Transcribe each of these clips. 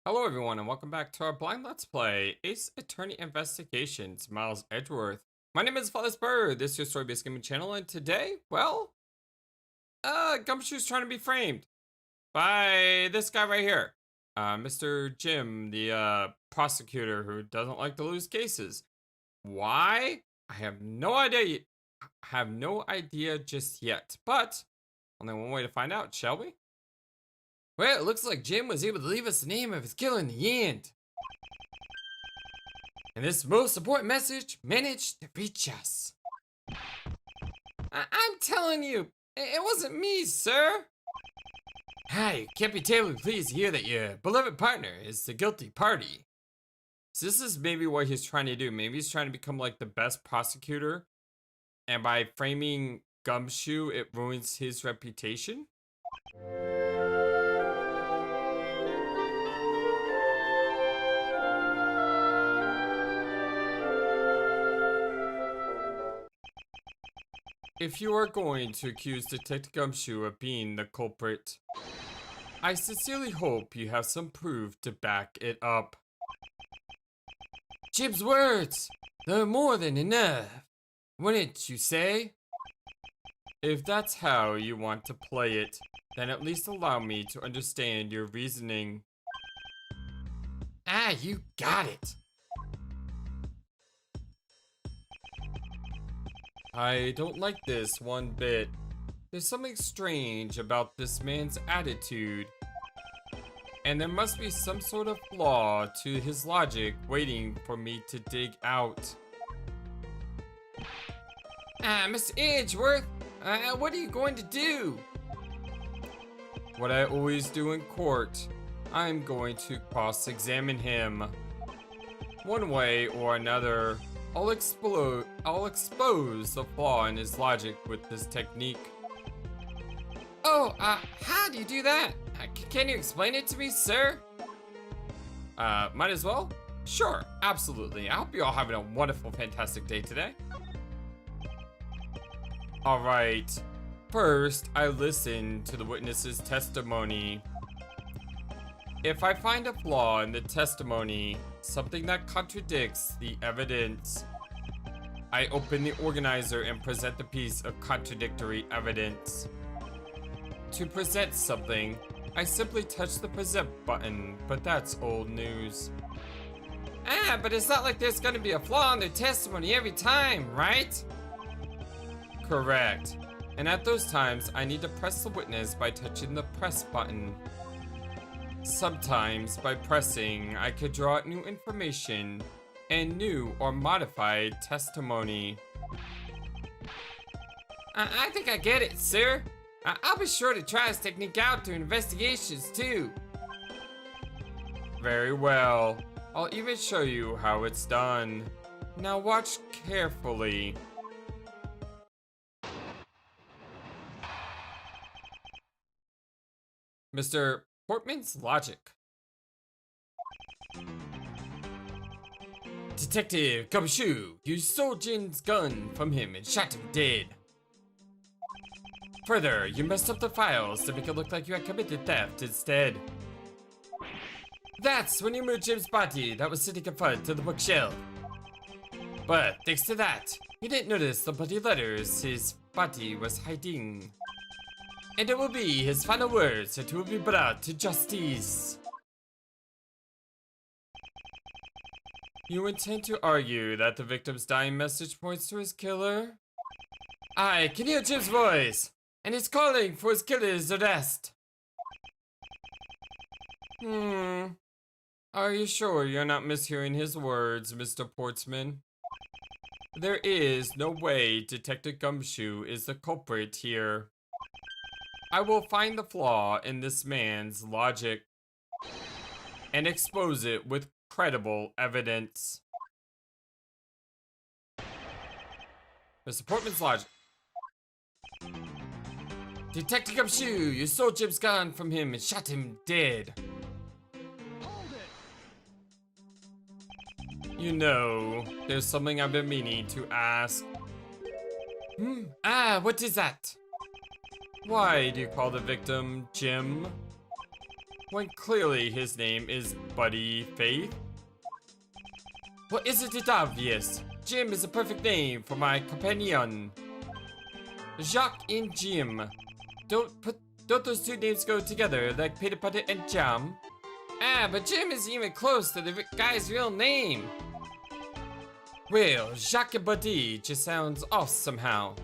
Hello everyone and welcome back to our blind let's play Ace Attorney Investigations, Miles Edgeworth. My name is FlightlessBird, this is your story-based gaming channel, and today, well, Gumshoe's trying to be framed by this guy right here. Mr. Jim, the prosecutor who doesn't like to lose cases. Why? I have no idea just yet, but only one way to find out, shall we? Well, it looks like Jim was able to leave us the name of his killer in the end. And this most important message managed to reach us. I'm telling you, it wasn't me, sir. You can't be terribly pleased to hear that your beloved partner is the guilty party. So this is maybe what he's trying to do. Maybe he's trying to become like the best prosecutor. And by framing Gumshoe, it ruins his reputation. If you are going to accuse Detective Gumshoe of being the culprit, I sincerely hope you have some proof to back it up. Jim's words, they're more than enough, wouldn't you say? If that's how you want to play it, then at least allow me to understand your reasoning. You got it. I don't like this one bit. There's something strange about this man's attitude. And there must be some sort of flaw to his logic waiting for me to dig out. Mr. Edgeworth, what are you going to do? What I always do in court. I'm going to cross-examine him. One way or another. I'll expose the flaw in his logic with this technique. How do you do that? Can you explain it to me, sir? Might as well? Sure, absolutely. I hope you're all having a wonderful, fantastic day today. Alright, first I listen to the witness's testimony. If I find a flaw in the testimony, something that contradicts the evidence, I open the organizer and present the piece of contradictory evidence. To present something, I simply touch the present button, but that's old news. But it's not like there's gonna be a flaw in their testimony every time, right? Correct. And at those times, I need to press the witness by touching the press button. Sometimes, by pressing, I could draw out new information and new or modified testimony. I think I get it, sir. I'll be sure to try this technique out through investigations, too. Very well. I'll even show you how it's done. Now watch carefully. Mr. Portman's logic. Detective Gumshoe, you stole Jin's gun from him and shot him dead. Further, you messed up the files to make it look like you had committed theft instead. That's when you moved Jim's body that was sitting in front of the bookshelf. But thanks to that, you didn't notice the bloody letters his body was hiding. And it will be his final words that will be brought to justice. You intend to argue that the victim's dying message points to his killer? I can hear Jim's voice, and he's calling for his killer's arrest. Are you sure you're not mishearing his words, Mr. Portsman? There is no way Detective Gumshoe is the culprit here. I will find the flaw in this man's logic and expose it with credible evidence. Mr. Portman's logic. Detective Gumshoe, you stole Jim's gun from him and shot him dead. You know, there's something I've been meaning to ask. What is that? Why do you call the victim Jim? when clearly his name is Buddy Faith? Well, isn't it obvious? Jim is a perfect name for my companion. Jacques and Jim. Don't those two names go together like peanut butter and jam? Ah, but Jim isn't even close to the guy's real name. Well, Jacques and Buddy just sounds off somehow.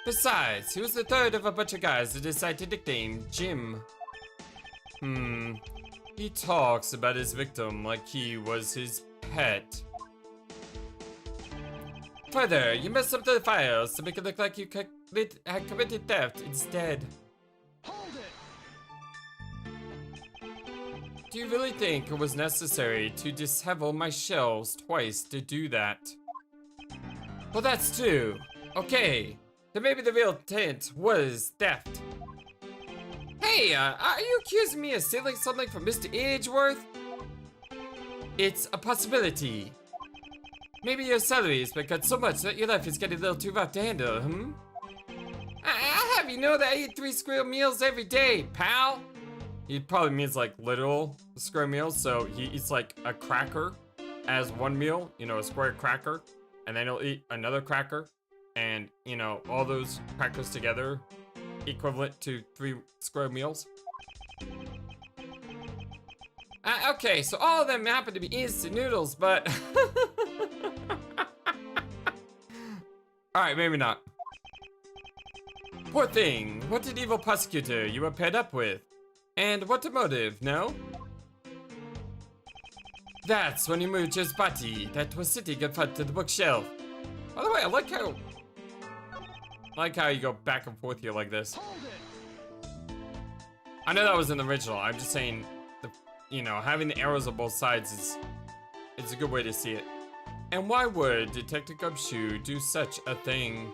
Besides, he was the third of a bunch of guys that decided to nickname Jim. He talks about his victim like he was his pet. Further, you messed up the files to make it look like you had committed theft instead. Hold it! Do you really think it was necessary to dishevel my shelves twice to do that? Well, that's true. Okay, then maybe the real intent was theft. Hey, are you accusing me of stealing something from Mr. Edgeworth? It's a possibility. Maybe your salary has been cut so much that your life is getting a little too rough to handle, I'll have you know that I eat 3 square meals every day, pal. He probably means like literal square meals, so he eats like a cracker as one meal, you know, a square cracker, and then he'll eat another cracker, and, you know, all those crackers together equivalent to 3 square meals. Okay, so all of them happen to be instant noodles, but alright, maybe not. Poor thing, what an evil prosecutor you were paired up with. And what a motive, no? That's when you moved his body that was sitting in front of the bookshelf. By the way, I like how you go back and forth here like this. I know that was in the original, I'm just saying, you know, having the arrows on both sides is a good way to see it. And why would Detective Gumshoe do such a thing?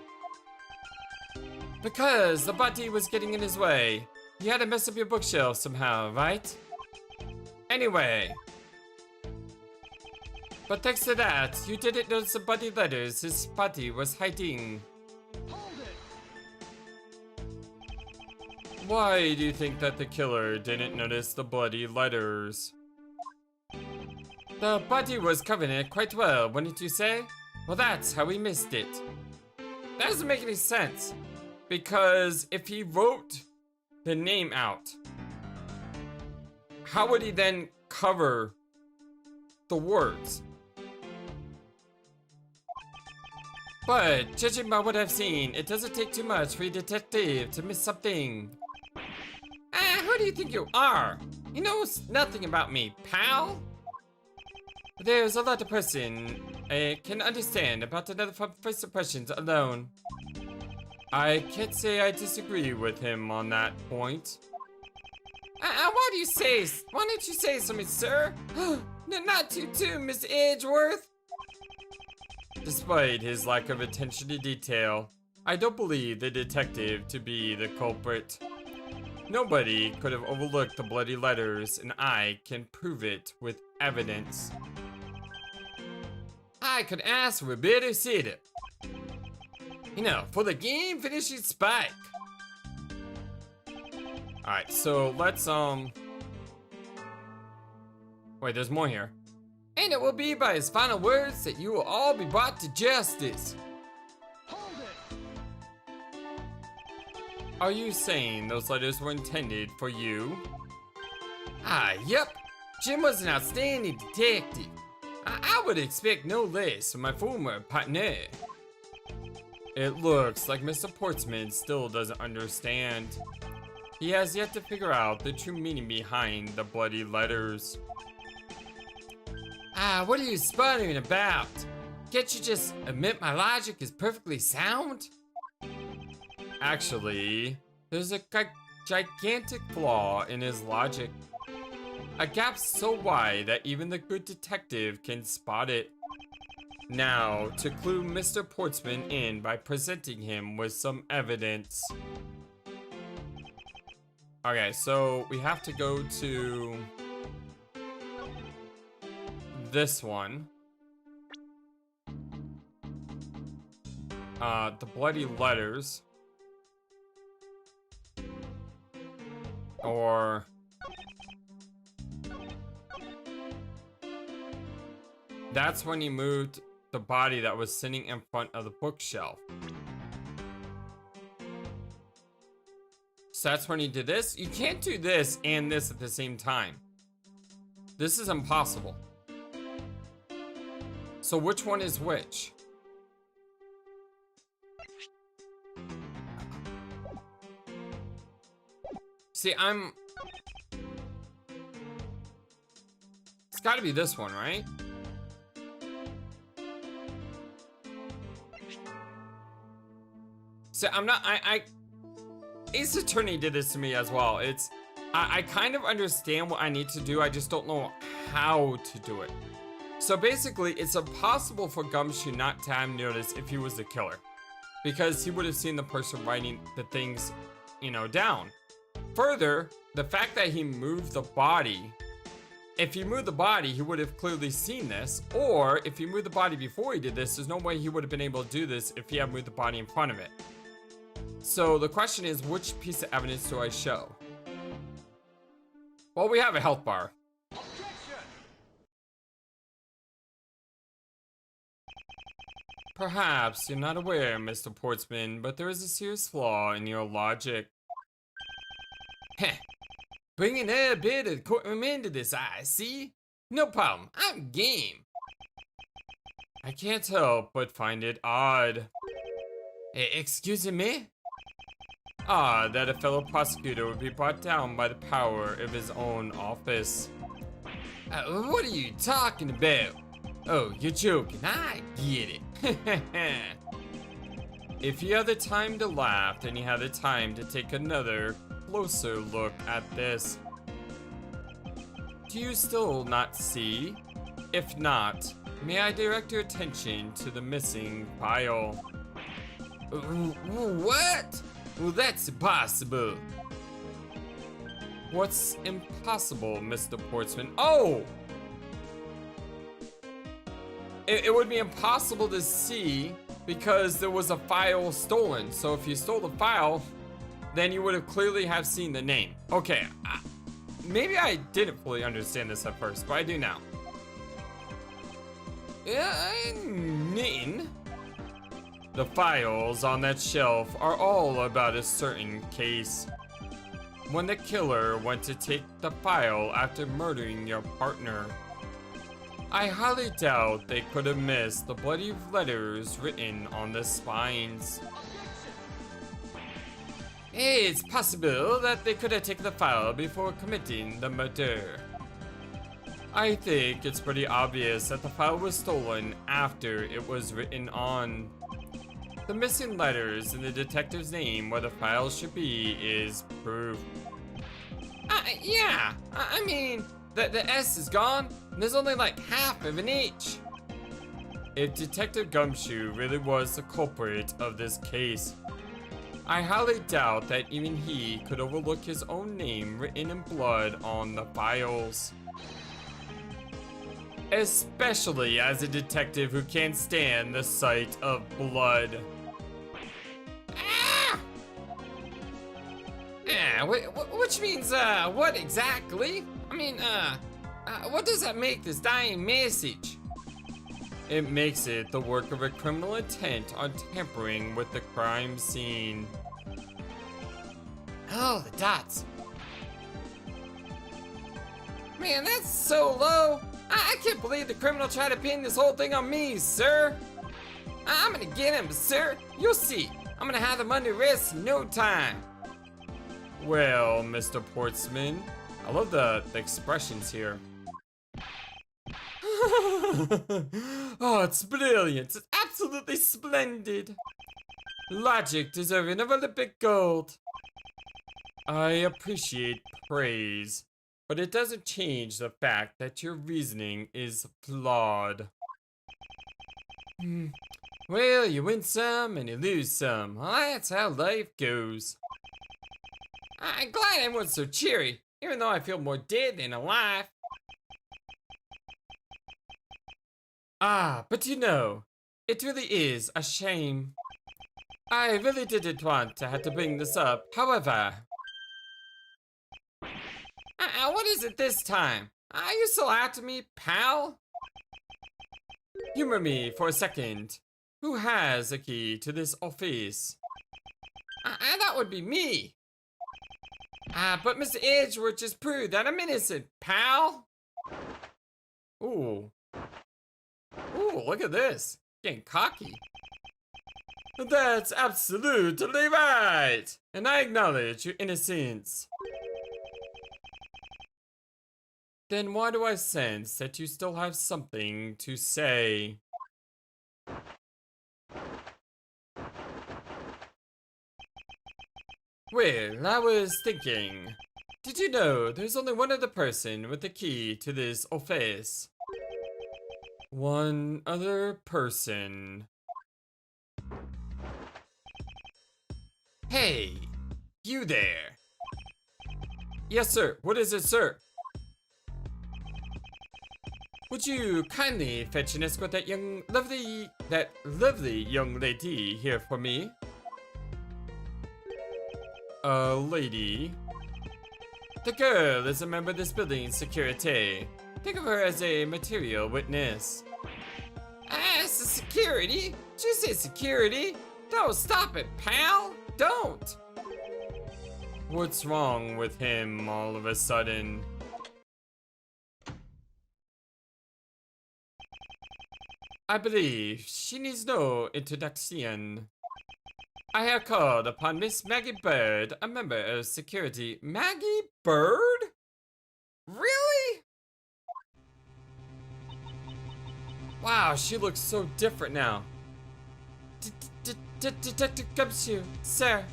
Because the body was getting in his way. You had to mess up your bookshelf somehow, right? Anyway. But thanks to that, you didn't notice the bloody letters his body was hiding. Why do you think that the killer didn't notice the bloody letters? The body was covered in it quite well, wouldn't you say? Well, that's how he missed it. That doesn't make any sense. Because if he wrote the name out, how would he then cover the words? But judging by what I've seen, it doesn't take too much for a detective to miss something. Who do you think you are? You know nothing about me, pal. There's a lot a person can understand about another from first impressions alone. I can't say I disagree with him on that point. Why don't you say something, sir? No, not too, Miss Edgeworth. Despite his lack of attention to detail, I don't believe the detective to be the culprit. Nobody could have overlooked the bloody letters, and I can prove it with evidence. I could ask for a better setup. You know, for the game finishing spike. Alright, so let's, wait, there's more here. And it will be by his final words that you will all be brought to justice. Are you saying those letters were intended for you? Yep. Jim was an outstanding detective. I would expect no less from my former partner. It looks like Mr. Portsman still doesn't understand. He has yet to figure out the true meaning behind the bloody letters. What are you sputtering about? Can't you just admit my logic is perfectly sound? Actually, there's a gigantic flaw in his logic. A gap so wide that even the good detective can spot it. Now, to clue Mr. Portsman in by presenting him with some evidence. Okay, so we have to go to this one. The bloody letters. Or That's when he moved the body that was sitting in front of the bookshelf. So that's when he did this. You can't do this and this at the same time. This is impossible. So which one is which? See, it's gotta be this one, right? See, Ace Attorney did this to me as well. I kind of understand what I need to do, I just don't know how to do it. So basically, it's impossible for Gumshoe not to have noticed if he was the killer, because he would have seen the person writing the things, you know, down. Further, the fact that he moved the body, if he moved the body, he would have clearly seen this, or if he moved the body before he did this, there's no way he would have been able to do this if he had moved the body in front of it. So the question is, which piece of evidence do I show? Well, we have a health bar. Perhaps you're not aware, Mr. Portsman, but there is a serious flaw in your logic. Heh. Bringing a bit of the courtroom into this, I see. No problem, I'm game. I can't help but find it odd. Excuse me? Odd that a fellow prosecutor would be brought down by the power of his own office. What are you talking about? Oh, you're joking, I get it. If you had the time to laugh, then you had the time to take another closer look at this. Do you still not see? If not, may I direct your attention to the missing file? What? Well, that's impossible. What's impossible, Mr. Portsman? Oh! It would be impossible to see because there was a file stolen. So if you stole the file, then you would have clearly have seen the name. Okay, maybe I didn't fully understand this at first, but I do now. The files on that shelf are all about a certain case. When the killer went to take the file after murdering your partner. I highly doubt they could have missed the bloody letters written on the spines. It's possible that they could have taken the file before committing the murder. I think it's pretty obvious that the file was stolen after it was written on. The missing letters and the detective's name where the file should be is proof. Yeah, I mean, the S is gone, and there's only like half of an H. If Detective Gumshoe really was the culprit of this case, I highly doubt that even he could overlook his own name written in blood on the files. Especially as a detective who can't stand the sight of blood. Which means, what exactly? I mean, what does that make this dying message? It makes it the work of a criminal intent on tampering with the crime scene. Oh, the dots. Man, that's so low. I can't believe the criminal tried to pin this whole thing on me, sir. I'm gonna get him, sir. You'll see. I'm gonna have him under arrest in no time. Well, Mr. Portsman, I love the expressions here. Oh, it's brilliant. It's absolutely splendid. Logic deserving of Olympic gold. I appreciate praise, but it doesn't change the fact that your reasoning is flawed. Well, you win some and you lose some. Well, that's how life goes. I'm glad everyone's so cheery, even though I feel more dead than alive. But you know, it really is a shame. I really didn't want to have to bring this up, however. What is it this time? Are you still after me, pal? Humor me for a second. Who has a key to this office? That would be me. But Mr. Edgeworth just proved that I'm innocent, pal. Ooh. Ooh, look at this. Getting cocky. That's absolutely right. And I acknowledge your innocence. Then why do I sense that you still have something to say? Well, I was thinking, did you know there's only one other person with the key to this office? One other person. Hey, you there. Yes, sir. What is it, sir? Would you kindly fetch and escort that lovely young lady here for me? A lady? The girl is a member of this building's security. Think of her as a material witness. It's the security? Did you say security? Don't stop it, pal! Don't! What's wrong with him all of a sudden? I believe she needs no introduction. I have called upon Miss Maggey Byrde, a member of security. Maggey Byrde? Really? Wow, she looks so different now. Detective Gumshoe, sir.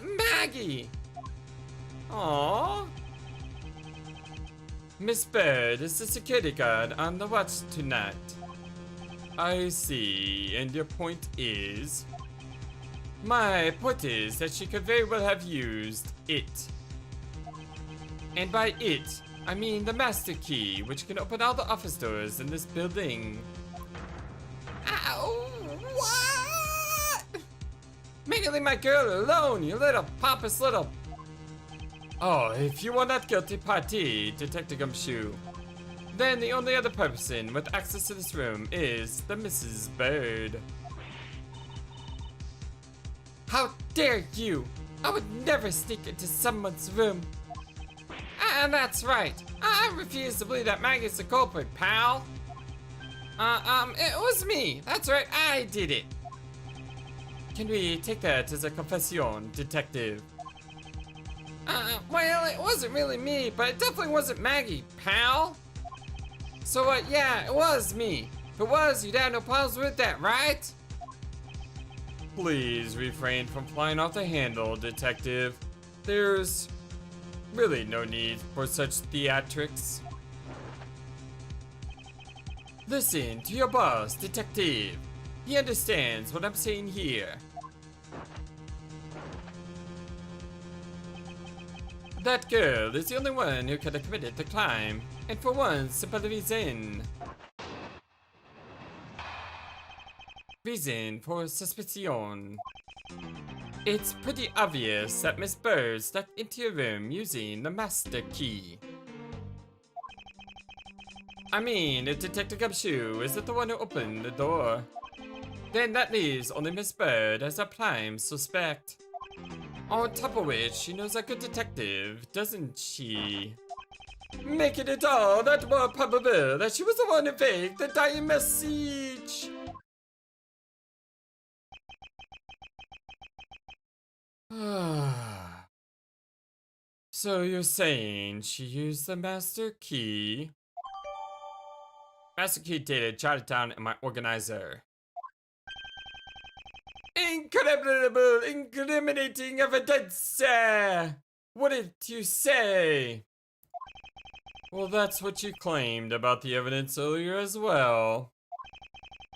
Maggey. Aww. Miss Byrde is the security guard on the watch tonight. I see, and your point is? My point is that she could very well have used it. And by it, I mean the master key, which can open all the office doors in this building. Ow! What? Make leave my girl alone, you little pompous little... Oh, if you are not guilty party, Detective Gumshoe, then the only other person with access to this room is the Mrs. Byrde. How dare you! I would never sneak into someone's room. And that's right. I refuse to believe that Maggie's the culprit, pal. It was me. That's right, I did it. Can we take that as a confession, detective? Well, it wasn't really me, but it definitely wasn't Maggey, pal. So, yeah, it was me. If it was, you'd have no problems with that, right? Please refrain from flying off the handle, detective. There's really no need for such theatrics. Listen to your boss, detective. He understands what I'm saying here. That girl is the only one who could have committed the crime, and for one simple reason. Reason for suspicion. It's pretty obvious that Miss Byrde stepped into your room using the master key. I mean, if Detective Gumshoe isn't the one who opened the door, then that leaves only Miss Byrde as a prime suspect. On top of which, she knows a good detective, doesn't she? Making it all that more probable that she was the one who faked the dying message. So you're saying she used the master key? Master key dated Chinatown and my organizer. Incredible, incriminating evidence! What did you say? Well, that's what you claimed about the evidence earlier as well.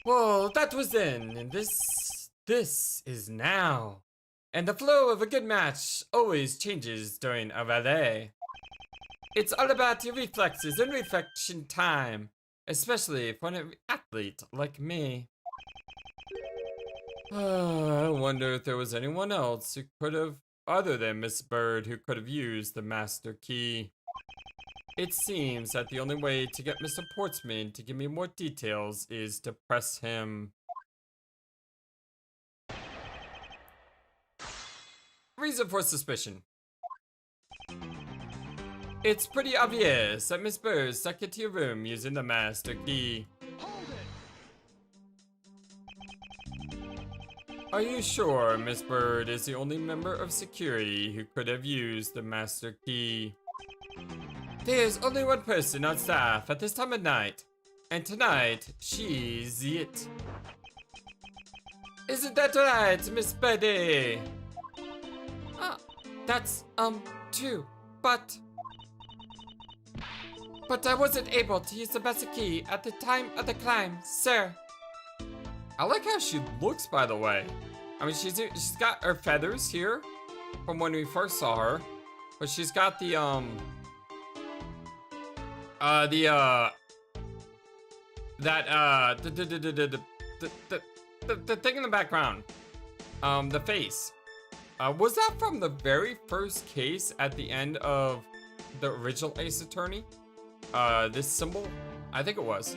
Well, that was then, and this is now. And the flow of a good match always changes during a valet. It's all about your reflexes and reflection time, especially for an athlete like me. I wonder if there was anyone else who could have, other than Miss Byrde, who could have used the master key. It seems that the only way to get Mr. Portsman to give me more details is to press him. Reason for suspicion. It's pretty obvious that Miss Byrde stuck into your room using the master key. Hold it. Are you sure Miss Byrde is the only member of security who could have used the master key? There's only one person on staff at this time of night, and tonight she's it. Isn't that right, Miss Byrde? That's true, but I wasn't able to use the master key at the time of the crime, sir. I like how she looks, by the way. I mean, she's got her feathers here from when we first saw her, but she's got the thing in the background, the face. Was that from the very first case at the end of the original Ace Attorney? This symbol? I think it was.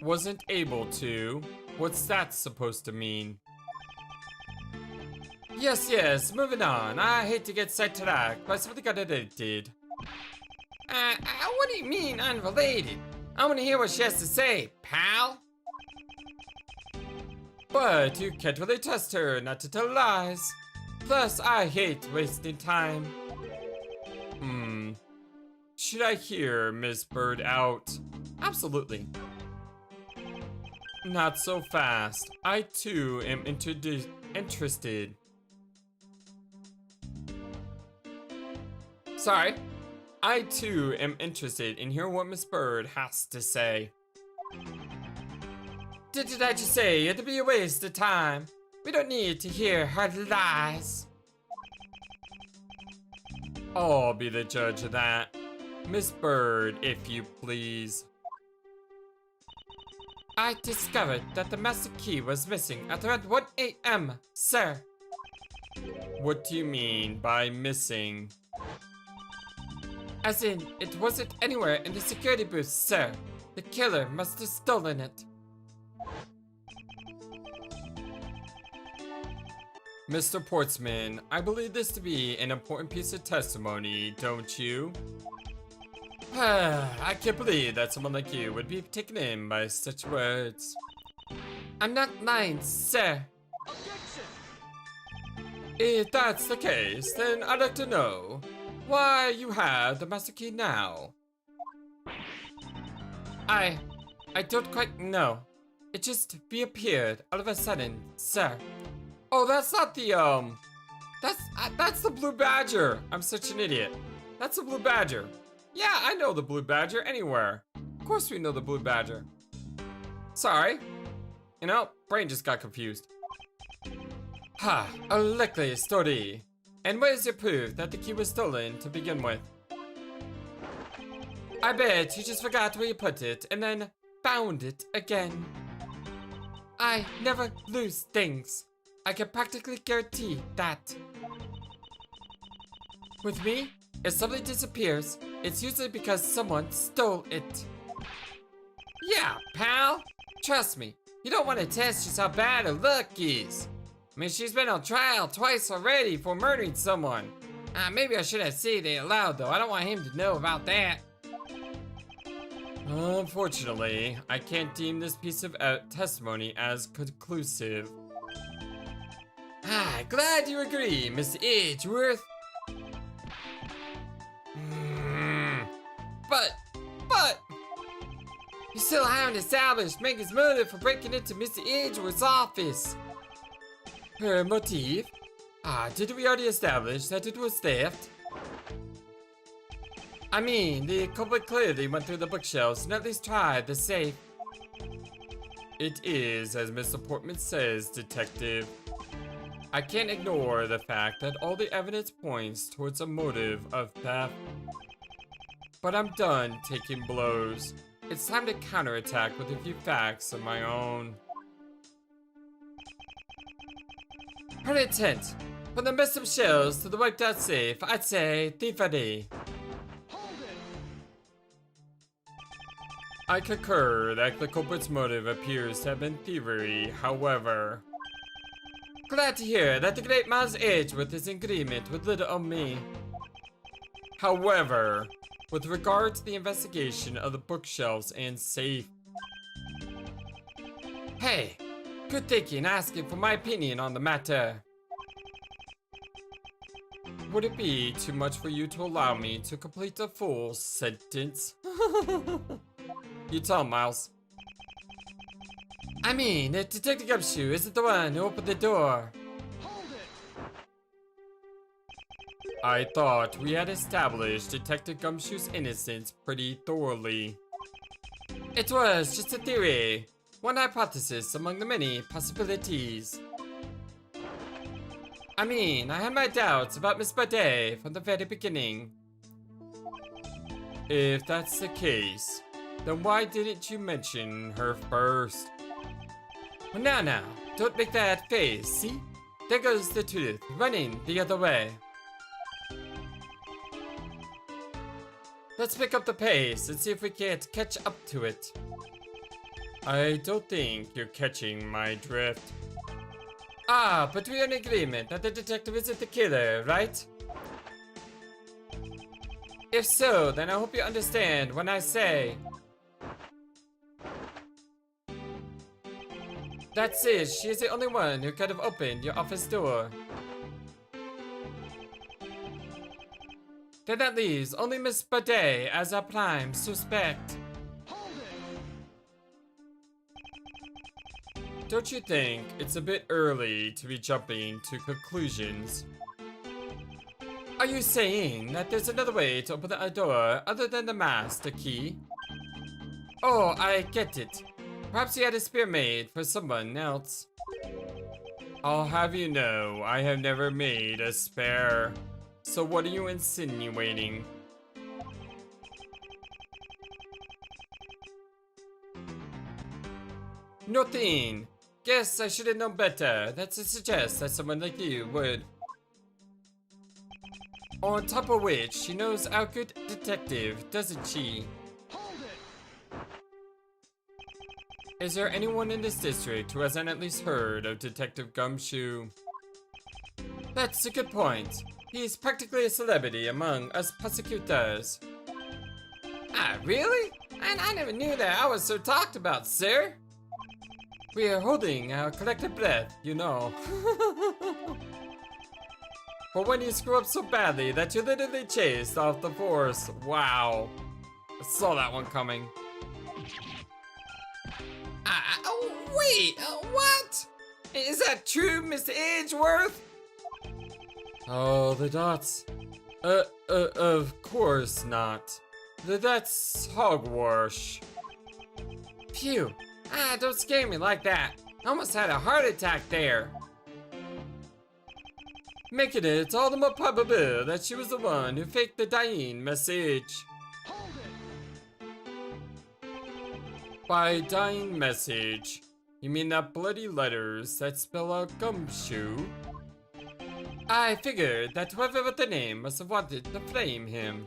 Wasn't able to. What's that supposed to mean? Yes, moving on. I hate to get sidetracked by something I did. What do you mean unrelated? I want to hear what she has to say, pal. But you can't really trust her not to tell lies. Plus, I hate wasting time. Should I hear Miss Byrde out? Absolutely. Not so fast. I too am interested. Sorry. I too am interested in hearing what Miss Byrde has to say. Didn't I just say it'd be a waste of time? We don't need to hear her lies. I'll be the judge of that. Miss Byrde, if you please. I discovered that the master key was missing at around 1 a.m., sir. What do you mean by missing? As in, it wasn't anywhere in the security booth, sir. The killer must have stolen it. Mr. Portsman, I believe this to be an important piece of testimony, don't you? I can't believe that someone like you would be taken in by such words. I'm not lying, sir. Objection. If that's the case, then I'd like to know why you have the master key now. I don't quite know. It just reappeared all of a sudden, sir. Oh, that's not the, that's the blue badger. I'm such an idiot. That's the blue badger. Yeah, I know the blue badger anywhere. Of course we know the blue badger. Sorry. You know, brain just got confused. Ha, a likely story. And where's your proof that the key was stolen to begin with? I bet you just forgot where you put it and then found it again. I never lose things. I can practically guarantee that. With me, if something disappears, it's usually because someone stole it. Yeah, pal. Trust me, you don't want to test just how bad her luck is. I mean, she's been on trial twice already for murdering someone. Maybe I shouldn't say it aloud though. I don't want him to know about that. Unfortunately, I can't deem this piece of testimony as conclusive. Glad you agree, Mr. Edgeworth. But, you still haven't established Maggey's motive for breaking into Mr. Edgeworth's office. Her motive? Did we already establish that it was theft? I mean, the culprit clearly went through the bookshelves and at least tried the safe. It is, as Mr. Portman says, Detective. I can't ignore the fact that all the evidence points towards a motive of theft. But I'm done taking blows. It's time to counterattack with a few facts of my own. Her intent. From the mess of shells to the wiped out safe, I'd say thievery. I concur that the culprit's motive appears to have been thievery, however. Glad to hear that the great Miles Edgeworth is in agreement with little old me. However, with regard to the investigation of the bookshelves and safe. Hey, good thinking asking for my opinion on the matter. Would it be too much for you to allow me to complete the full sentence? You tell him, Miles. I mean, if Detective Gumshoe isn't the one who opened the door. Hold it! I thought we had established Detective Gumshoe's innocence pretty thoroughly. It was just a theory, one hypothesis among the many possibilities. I mean, I had my doubts about Miss Byrde from the very beginning. If that's the case, then why didn't you mention her first? Well, now, don't make that face, see? There goes the truth, running the other way. Let's pick up the pace and see if we can't catch up to it. I don't think you're catching my drift. Ah, but we're in agreement that the detective isn't the killer, right? If so, then I hope you understand when I say... that says she is the only one who could have opened your office door. Then that leaves only Miss Byrde as our prime suspect. Hold it! Don't you think it's a bit early to be jumping to conclusions? Are you saying that there's another way to open the door other than the master key? Oh, I get it. Perhaps you had a spear made for someone else. I'll have you know, I have never made a spare. So what are you insinuating? Nothing. Guess I should have known better. That's to suggest that someone like you would. On top of which, she knows our good detective, doesn't she? Hold it! Is there anyone in this district who hasn't at least heard of Detective Gumshoe? That's a good point. He's practically a celebrity among us prosecutors. Ah, really? And I never knew that I was so talked about, sir. We are holding our collective breath, you know. But when you screw up so badly that you literally chased off the force, wow. I saw that one coming. Oh, wait, what? Is that true, Mr. Edgeworth? Oh, the dots. Of course not. That's hogwash. Phew. Ah, don't scare me like that. I almost had a heart attack there. Making it all the more probable that she was the one who faked the dying message. Hold it! By dying message, you mean that bloody letters that spell out Gumshoe? I figured that whoever wrote the name must have wanted to frame him.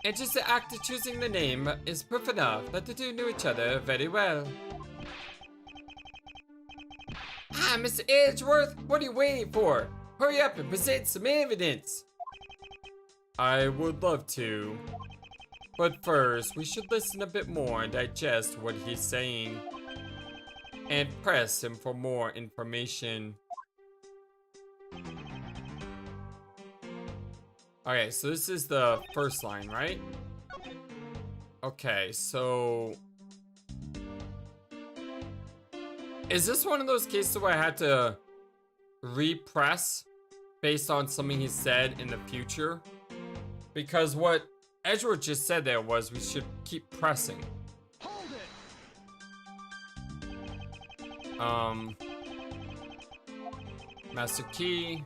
And just the act of choosing the name is proof enough that the two knew each other very well. Ah, Mr. Edgeworth, what are you waiting for? Hurry up and present some evidence. I would love to. But first, we should listen a bit more and digest what he's saying. And press him for more information. Okay, so this is the first line, right? Okay, so... is this one of those cases where I had to repress based on something he said in the future? Because what Edgeworth just said there was we should keep pressing. Hold it! Master key.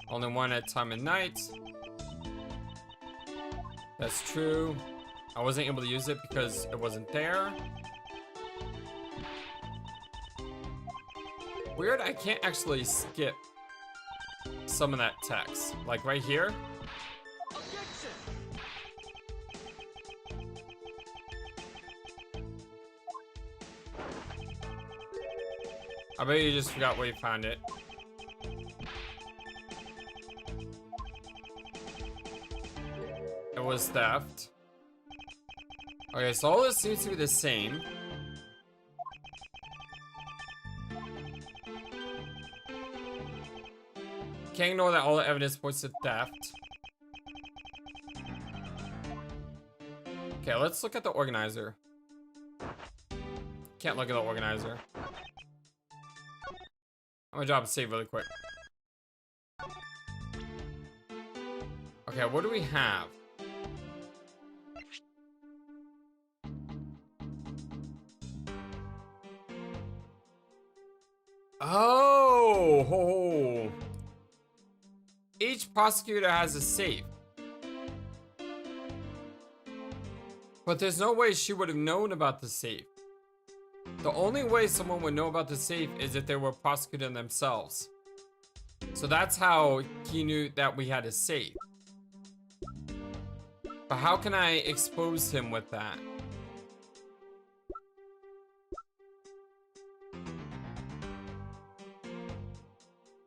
Only one at time and night. That's true. I wasn't able to use it because it wasn't there. Weird, I can't actually skip some of that text. Like right here. Objection! I bet you just forgot where you found it. It was theft. Okay, so all this seems to be the same. Can't ignore that all the evidence points to theft. Okay, let's look at the organizer. Can't look at the organizer. I'm gonna drop a save really quick. Okay, what do we have? Oh! Each prosecutor has a safe. But there's no way she would have known about the safe. The only way someone would know about the safe is if they were prosecuting themselves. So that's how he knew that we had a safe. But how can I expose him with that?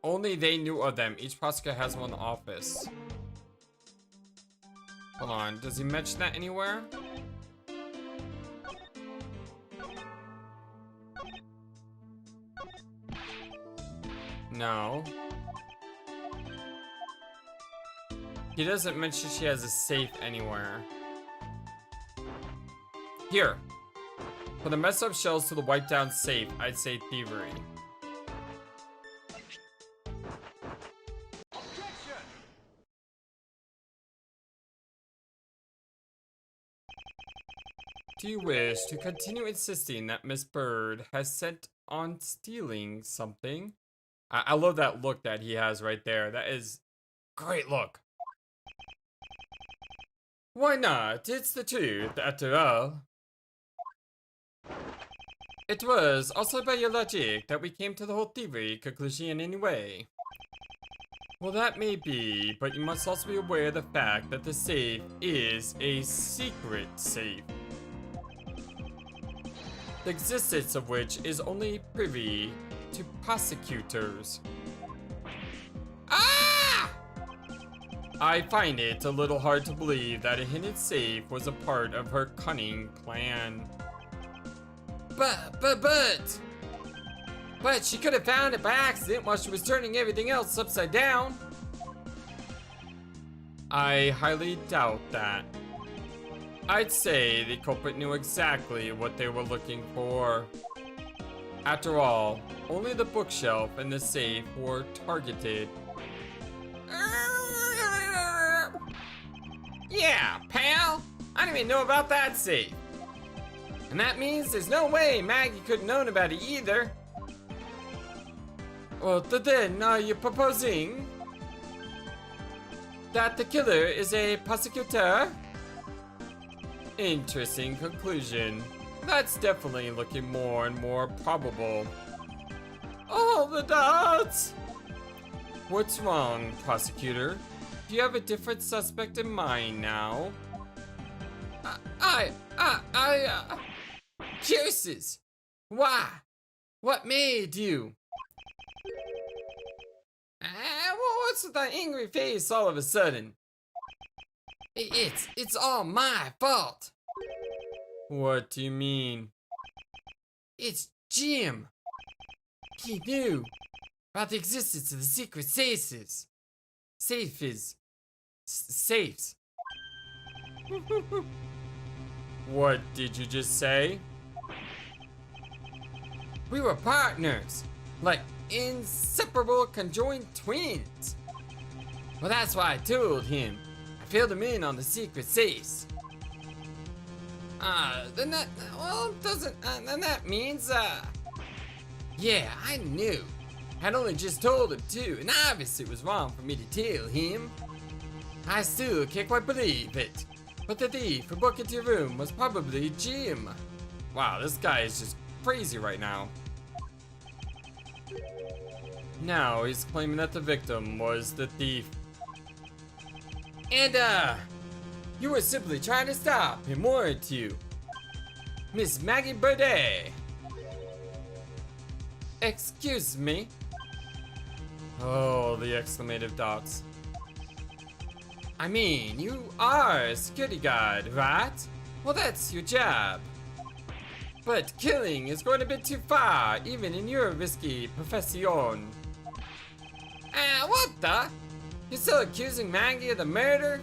Only they knew of them. Each prosecutor has one in the office. Hold on, does he mention that anywhere? No. He doesn't mention she has a safe anywhere. Here. For the messed up shells to the wiped down safe, I'd say thievery. Objection! Do you wish to continue insisting that Miss Byrde has set on stealing something? I love that look that he has right there. That is great look. Why not? It's the truth, after all. It was also by your logic that we came to the whole thievery conclusion anyway. Well, that may be, but you must also be aware of the fact that the safe is a secret safe. The existence of which is only privy to prosecutors. Ah! I find it a little hard to believe that a hidden safe was a part of her cunning plan. But she could have found it by accident while she was turning everything else upside down. I highly doubt that. I'd say the culprit knew exactly what they were looking for. After all, only the bookshelf and the safe were targeted. Yeah, pal! I didn't even know about that safe. And that means there's no way Maggey could have known about it either. Well, then are you proposing that the killer is a prosecutor? Interesting conclusion. That's definitely looking more and more probable. All the dots! What's wrong, prosecutor? Do you have a different suspect in mind now? Curses! Why? What made you? What's with that angry face all of a sudden? It's all my fault. What do you mean? It's Jim. He knew about the existence of the secret safes. Safes. What did you just say? We were partners, like inseparable conjoined twins. Well, that's why I told him. I filled him in on the secret safes. Then that, well, then that means, yeah, I knew. I'd only just told him too, and obviously it was wrong for me to tell him. I still can't quite believe it. But the thief who broke into your room was probably Jim. Wow, this guy is just crazy right now. Now he's claiming that the victim was the thief. And, you were simply trying to stop him, weren't you? Miss Maggey Byrde. Excuse me. Oh, the exclamative dots. I mean, you are a security guard, right? Well, that's your job. But killing is going a bit too far, even in your risky profession. What the? You're still accusing Maggey of the murder?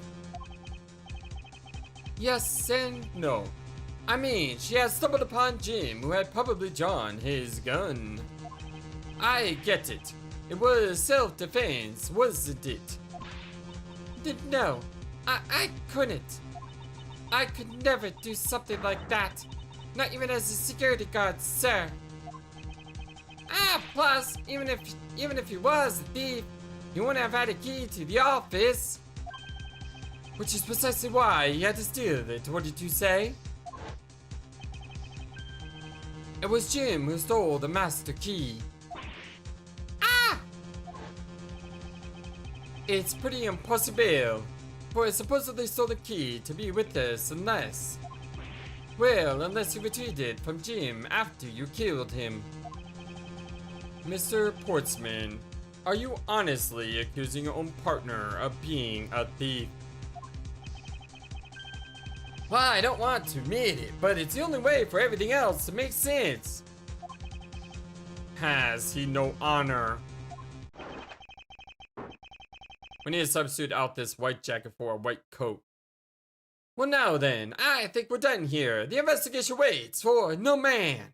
Yes and no. I mean, she has stumbled upon Jim, who had probably drawn his gun. I get it. It was self-defense, wasn't it? No, I couldn't. I could never do something like that. Not even as a security guard, sir. Plus, even if he was a thief, he wouldn't have had a key to the office. Which is precisely why he had to steal it, what did you say? It was Jim who stole the master key. It's pretty impossible, for I supposedly stole the key to be with us unless you retrieved it from Jim after you killed him. Mr. Portsman, are you honestly accusing your own partner of being a thief? Well, I don't want to admit it, but it's the only way for everything else to make sense. Has he no honor? We need to substitute out this white jacket for a white coat. Well, now then, I think we're done here. The investigation waits for no man.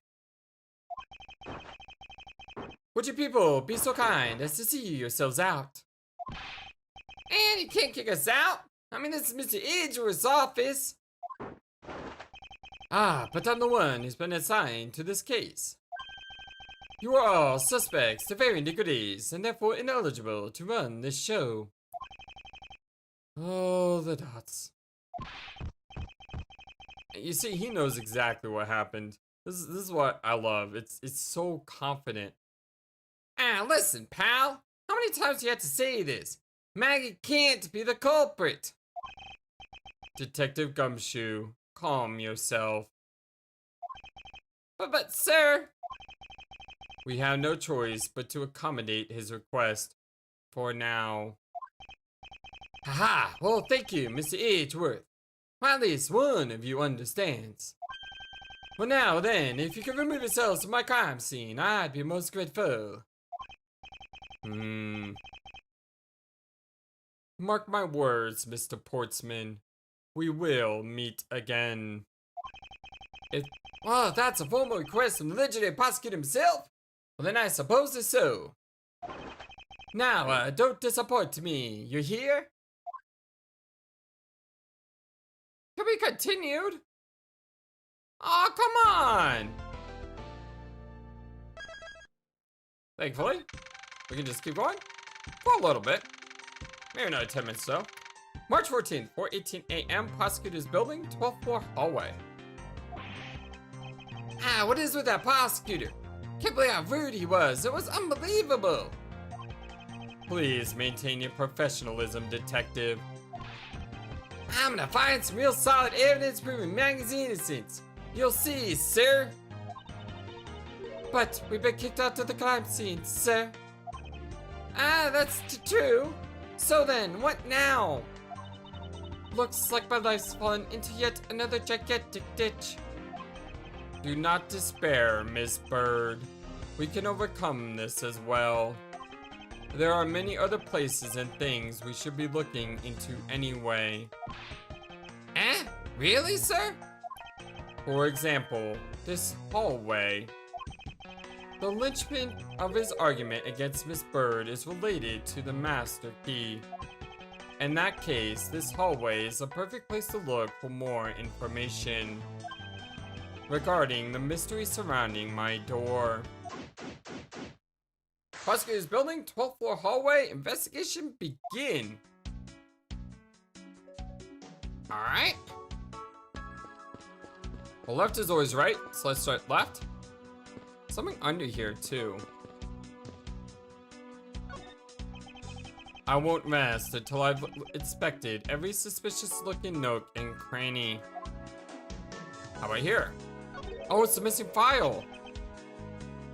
Would you people be so kind as to see yourselves out? And you can't kick us out. I mean, this is Mr. Edgeworth's office. But I'm the one who's been assigned to this case. You are all suspects to varying degrees and therefore ineligible to run this show. Oh, the dots. You see, he knows exactly what happened. This is what I love. It's so confident. Listen, pal. How many times do you have to say this? Maggey can't be the culprit. Detective Gumshoe, calm yourself. But sir. We have no choice but to accommodate his request. For now. Haha, well thank you, Mr. Edgeworth. Well, at least one of you understands. Well now then, if you could remove yourselves from my crime scene, I'd be most grateful. Mark my words, Mr. Portsman. We will meet again. Well, if that's a formal request from the legendary prosecutor himself, well then I suppose it's so. Now, don't disappoint me, you hear? Can be continued? Oh, come on! Thankfully, we can just keep going for a little bit. Maybe another 10 minutes though. March 14th, 4:18 a.m. Prosecutor's building, 12th floor hallway. What is with that prosecutor? Can't believe how rude he was. It was unbelievable. Please maintain your professionalism, detective. I'm gonna find some real solid evidence proving Maggey's innocence. You'll see, sir. But we've been kicked out of the crime scene, sir. That's true. So then, what now? Looks like my life's fallen into yet another gigantic ditch. Do not despair, Miss Byrde. We can overcome this as well. There are many other places and things we should be looking into anyway. Really, sir? For example, this hallway. The linchpin of his argument against Miss Byrde is related to the master key. In that case, this hallway is a perfect place to look for more information regarding the mystery surrounding my door. Prosecutor's building, 12th floor hallway, investigation begin. Alright. Well, left is always right, so let's start left. Something under here too. I won't rest until I've inspected every suspicious looking nook and cranny. How about here? Oh, it's a missing file.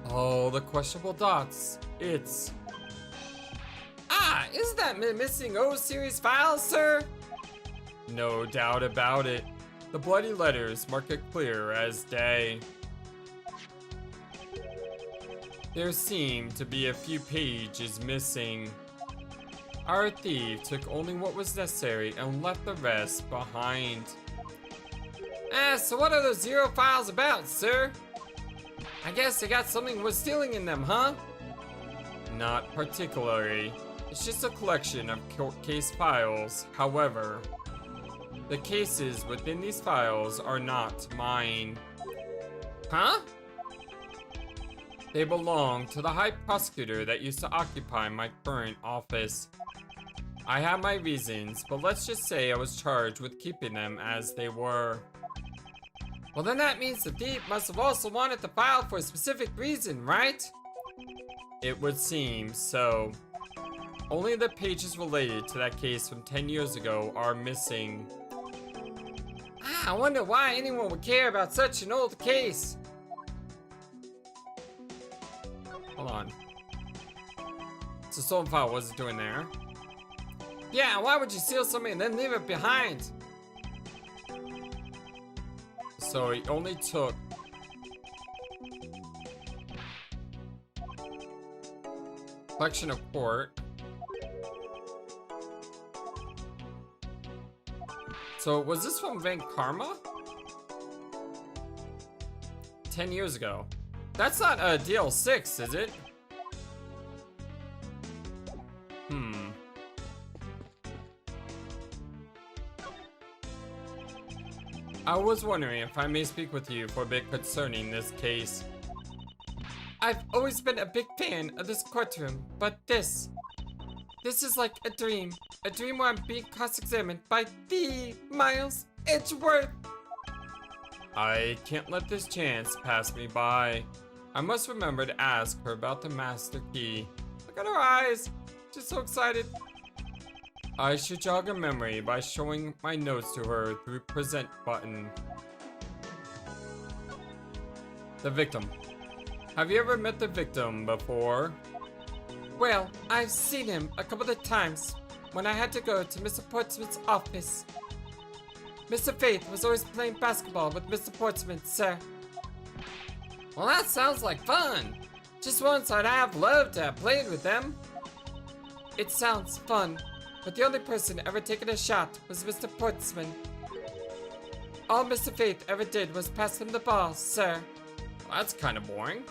Oh, the questionable dots. It's... Ah, is that missing O series file, sir? No doubt about it. The bloody letters mark it clear as day. There seem to be a few pages missing. Our thief took only what was necessary and left the rest behind. So what are those 0 files about, sir? I guess they got something worth stealing in them, huh? Not particularly. It's just a collection of court case files. However, the cases within these files are not mine. Huh? They belong to the high prosecutor that used to occupy my current office. I have my reasons, but let's just say I was charged with keeping them as they were. Well, then that means the thief must have also wanted the file for a specific reason, right? It would seem so. Only the pages related to that case from 10 years ago are missing. I wonder why anyone would care about such an old case. Hold on. So stolen file, what's it doing there? Yeah, why would you steal something and then leave it behind? So he only took... collection of court. So was this from Van Karma? 10 years ago. That's not DL6, is it? I was wondering if I may speak with you for a bit concerning this case. I've always been a big fan of this courtroom, but this is like a dream. A dream where I'm being cross-examined by the Miles Edgeworth. I can't let this chance pass me by. I must remember to ask her about the master key. Look at her eyes. She's so excited. I should jog her memory by showing my notes to her through present button. The victim. Have you ever met the victim before? Well, I've seen him a couple of times when I had to go to Mr. Portsmouth's office. Mr. Faith was always playing basketball with Mr. Portsmouth, sir. Well, that sounds like fun. Just once I'd have loved to have played with them. It sounds fun, but the only person ever taking a shot was Mr. Portsmouth. All Mr. Faith ever did was pass him the ball, sir. Well, that's kind of boring.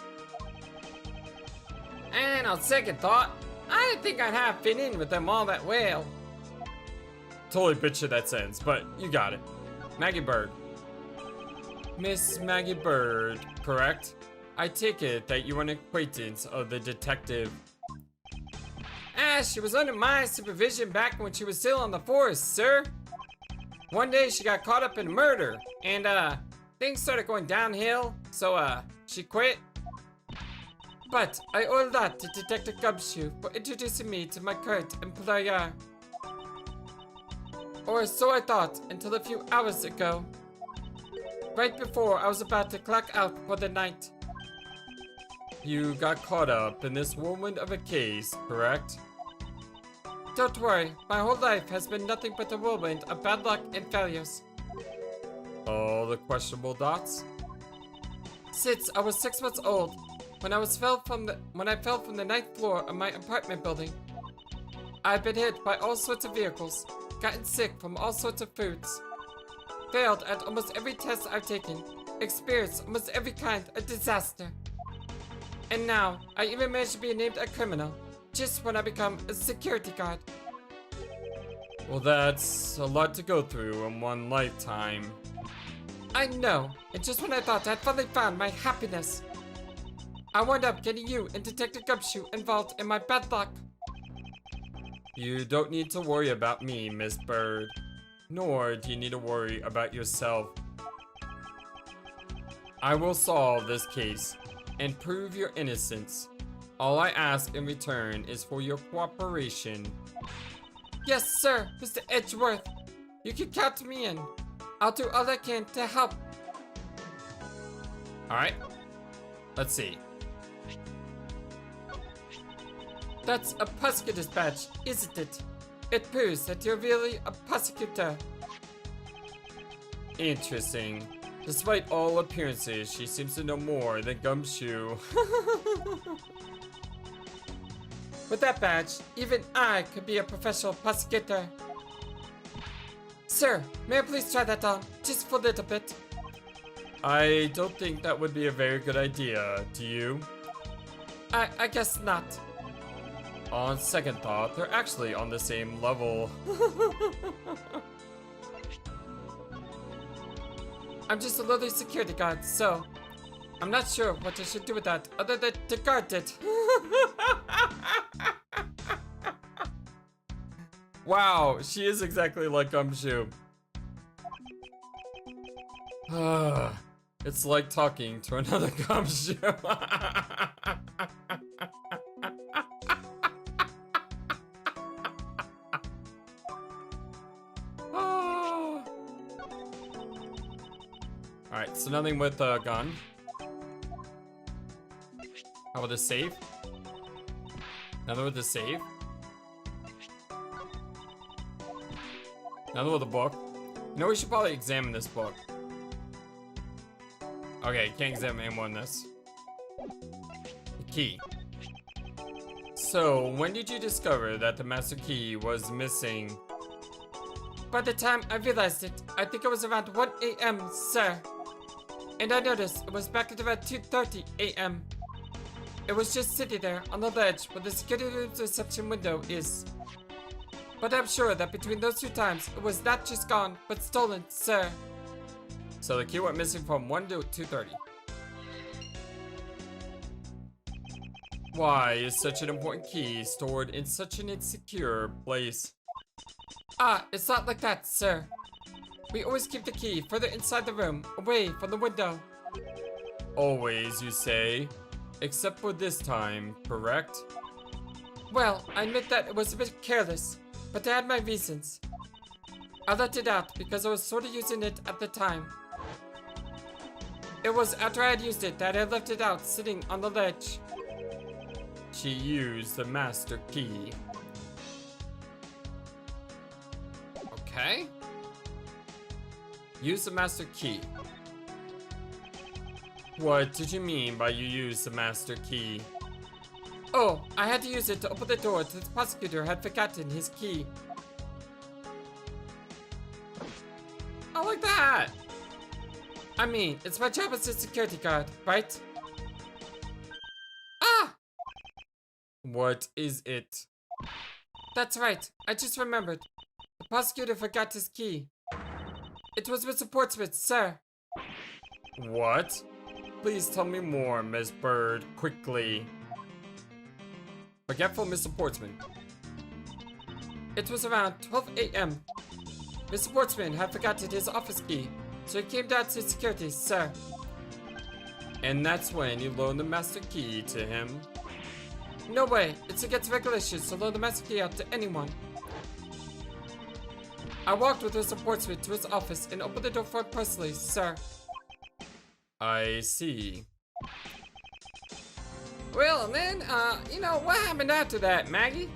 And on second thought, I didn't think I'd have fit in with them all that well. Totally butchered that sentence, but you got it. Maggey Byrde. Miss Maggey Byrde, correct? I take it that you are an acquaintance of the detective. She was under my supervision back when she was still on the force, sir. One day she got caught up in a murder, and things started going downhill, so she quit. But I owe a lot to Detective Gumshoe for introducing me to my current employer. Or so I thought until a few hours ago. Right before I was about to clock out for the night. You got caught up in this whirlwind of a case, correct? Don't worry, my whole life has been nothing but a whirlwind of bad luck and failures. All the questionable dots? Since I was 6 months old, when I fell from the 9th floor of my apartment building. I've been hit by all sorts of vehicles, gotten sick from all sorts of foods, failed at almost every test I've taken, experienced almost every kind of disaster. And now, I even managed to be named a criminal, just when I become a security guard. Well, that's a lot to go through in one lifetime. I know, and just when I thought I'd finally found my happiness, I wound up getting you and Detective Gumshoe involved in my bad luck. You don't need to worry about me, Miss Byrde. Nor do you need to worry about yourself. I will solve this case and prove your innocence. All I ask in return is for your cooperation. Yes, sir, Mr. Edgeworth. You can count me in. I'll do all I can to help. Alright. Let's see. That's a prosecutor's badge, isn't it? It proves that you're really a prosecutor. Interesting. Despite all appearances, she seems to know more than Gumshoe. With that badge, even I could be a professional prosecutor. Sir, may I please try that on, just for a little bit? I don't think that would be a very good idea, do you? I guess not. On second thought, they're actually on the same level. I'm just a lowly security guard, so I'm not sure what I should do with that other than to guard it. Wow, she is exactly like Gumshoe. It's like talking to another Gumshoe. Alright, so nothing with a gun. How about the save? Nothing with the save. Nothing with a book. You know, we should probably examine this book. Okay, can't examine any more on this. The key. So, when did you discover that the master key was missing? By the time I realized it, I think it was around 1 a.m., sir. And I noticed it was back at around 2:30 a.m. It was just sitting there on the ledge where the security room's reception window is. But I'm sure that between those two times, it was not just gone, but stolen, sir. So the key went missing from 1 to 2:30. Why is such an important key stored in such an insecure place? Ah, it's not like that, sir. We always keep the key further inside the room, away from the window. Always, you say? Except for this time, correct? Well, I admit that it was a bit careless, but I had my reasons. I left it out because I was sort of using it at the time. It was after I had used it that I left it out sitting on the ledge. She used the master key. Okay. Use the master key. What did you mean by you used the master key? Oh, I had to use it to open the door to the prosecutor had forgotten his key. I like that! I mean, it's my job as a security guard, right? Ah! What is it? That's right, I just remembered. The prosecutor forgot his key. It was Mr. Portsmouth, sir. What? Please tell me more, Miss Byrde, quickly. Forgetful Mr. Portsmouth. It was around 12 a.m. Mr. Portsmouth had forgotten his office key, so he came down to security, sir. And that's when you loaned the master key to him? No way, it's against regulations to loan the master key out to anyone. I walked with Mr. Portsmouth to his office and opened the door for him personally, sir. I see. Well, and then, you know, what happened after that, Maggey?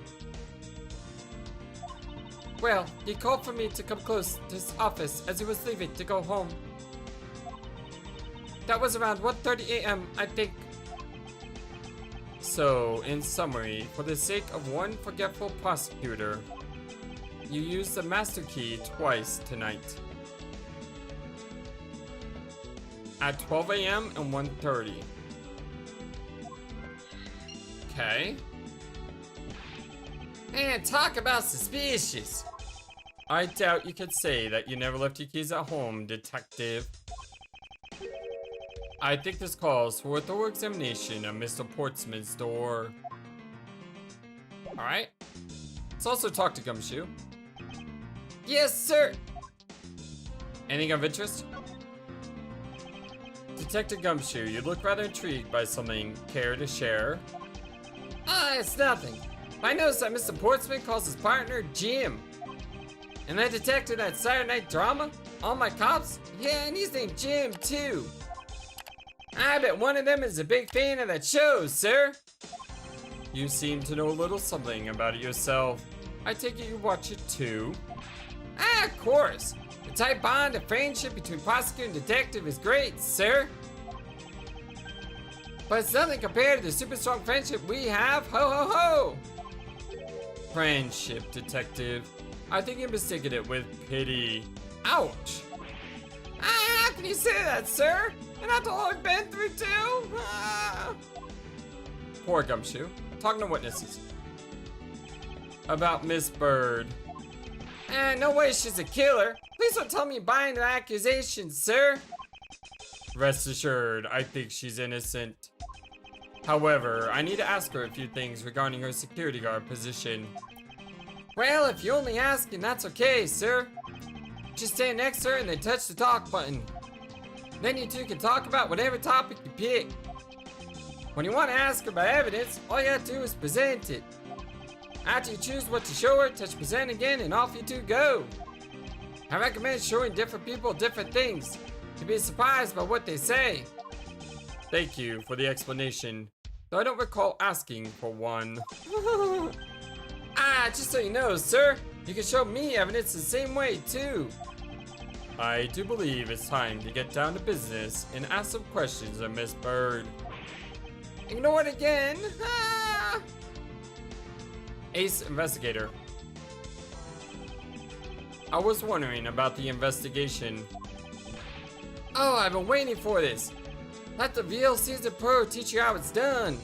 Well, he called for me to come close to his office as he was leaving to go home. That was around 1:30 a.m., I think. So, in summary, for the sake of one forgetful prosecutor, you used the master key twice tonight. At 12 a.m. and 1:30. Okay. And talk about suspicious. I doubt you could say that you never left your keys at home, detective. I think this calls for a thorough examination of Mr. Portsmouth's door. Alright. Let's also talk to Gumshoe. Yes, sir! Anything of interest? Detective Gumshoe, you look rather intrigued by something. Care to share? It's nothing. I noticed that Mr. Portsmouth calls his partner Jim. And I detected that Saturday Night Drama, All My Cops, yeah, and he's named Jim too. I bet one of them is a big fan of that show, sir. You seem to know a little something about it yourself. I take it you watch it too. Ah, of course. The tight bond of friendship between prosecutor and detective is great, sir. But it's nothing compared to the super strong friendship we have. Ho ho ho! Friendship, detective. I think you're mistaking it with pity. Ouch! Ah, how can you say that, sir? And after all I've been through too? Ah. Poor Gumshoe. Talking to witnesses. About Miss Byrde. No way she's a killer. Please don't tell me you're buying the accusations, sir. Rest assured, I think she's innocent. However, I need to ask her a few things regarding her security guard position. Well, if you only ask, then that's okay, sir. Just stand next to her and then touch the talk button. Then you two can talk about whatever topic you pick. When you want to ask her about evidence, all you have to do is present it. After you choose what to show her, touch present again and off you two go. I recommend showing different people different things. You'll be surprised by what they say. Thank you for the explanation, though I don't recall asking for one. Just so you know, sir, you can show me evidence the same way too. I do believe it's time to get down to business and ask some questions of Miss Byrde. Ignore it again. Ace Investigator. I was wondering about the investigation. Oh, I've been waiting for this. Let the real seasoned pro teach you how it's done.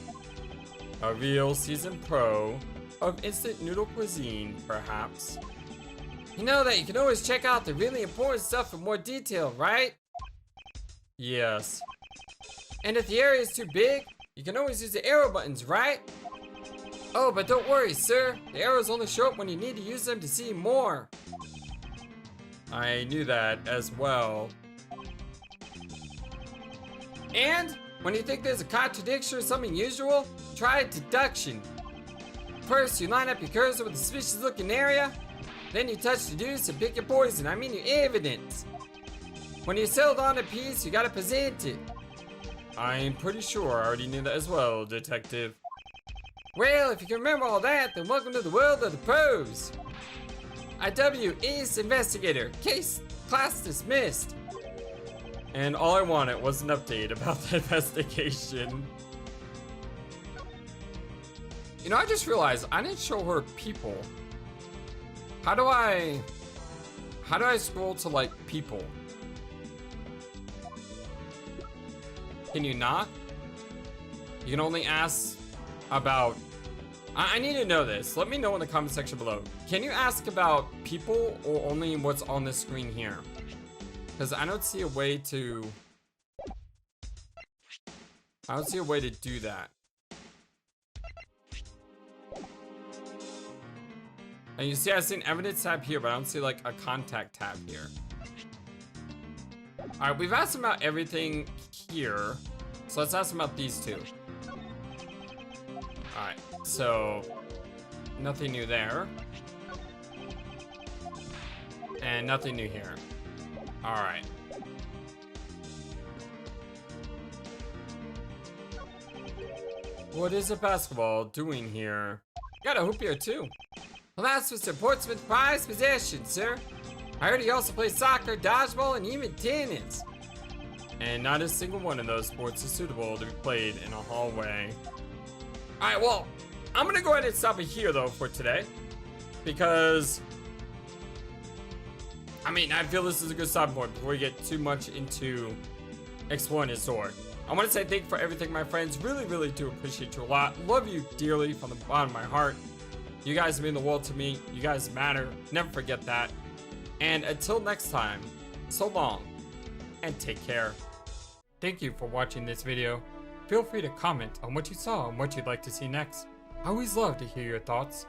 A real seasoned pro of instant noodle cuisine, perhaps. You know that you can always check out the really important stuff in more detail, right? Yes. And if the area is too big, you can always use the arrow buttons, right? Oh, but don't worry, sir. The arrows only show up when you need to use them to see more. I knew that as well. And when you think there's a contradiction or something unusual, try deduction. First, you line up your cursor with a suspicious looking area. Then you touch deduce and pick your poison, I mean your evidence. When you settled on a piece, you gotta present it. I'm pretty sure I already knew that as well, detective. Well, if you can remember all that, then welcome to the world of the pros. IW Ace Investigator, case class dismissed. And all I wanted was an update about the investigation. You know, I just realized I didn't show her people. How do I scroll to like people? Can you not? You can only ask about, I need to know this. Let me know in the comment section below. Can you ask about people or only what's on the screen here? Because I don't see a way to do that. And you see I see an evidence tab here, but I don't see like a contact tab here. Alright, we've asked about everything here. So let's ask about these two. Alright, so nothing new there. And nothing new here. Alright. What is a basketball doing here? Got a hoop here too. Well, that's Mr. Portsmouth's prized possession, sir. I heard he also plays soccer, dodgeball, and even tennis. And not a single one of those sports is suitable to be played in a hallway. Alright, well, I'm gonna go ahead and stop it here though for today. Because I mean, I feel this is a good stopping point before we get too much into exploring his sword. I want to say thank you for everything, my friends. Really, really do appreciate you a lot. Love you dearly from the bottom of my heart. You guys mean the world to me. You guys matter. Never forget that. And until next time, so long and take care. Thank you for watching this video. Feel free to comment on what you saw and what you'd like to see next. I always love to hear your thoughts.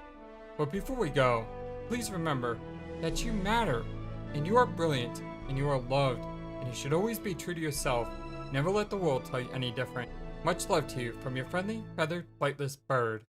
But before we go, please remember that you matter. And you are brilliant, and you are loved, and you should always be true to yourself. Never let the world tell you any different. Much love to you from your friendly, feathered, flightless bird.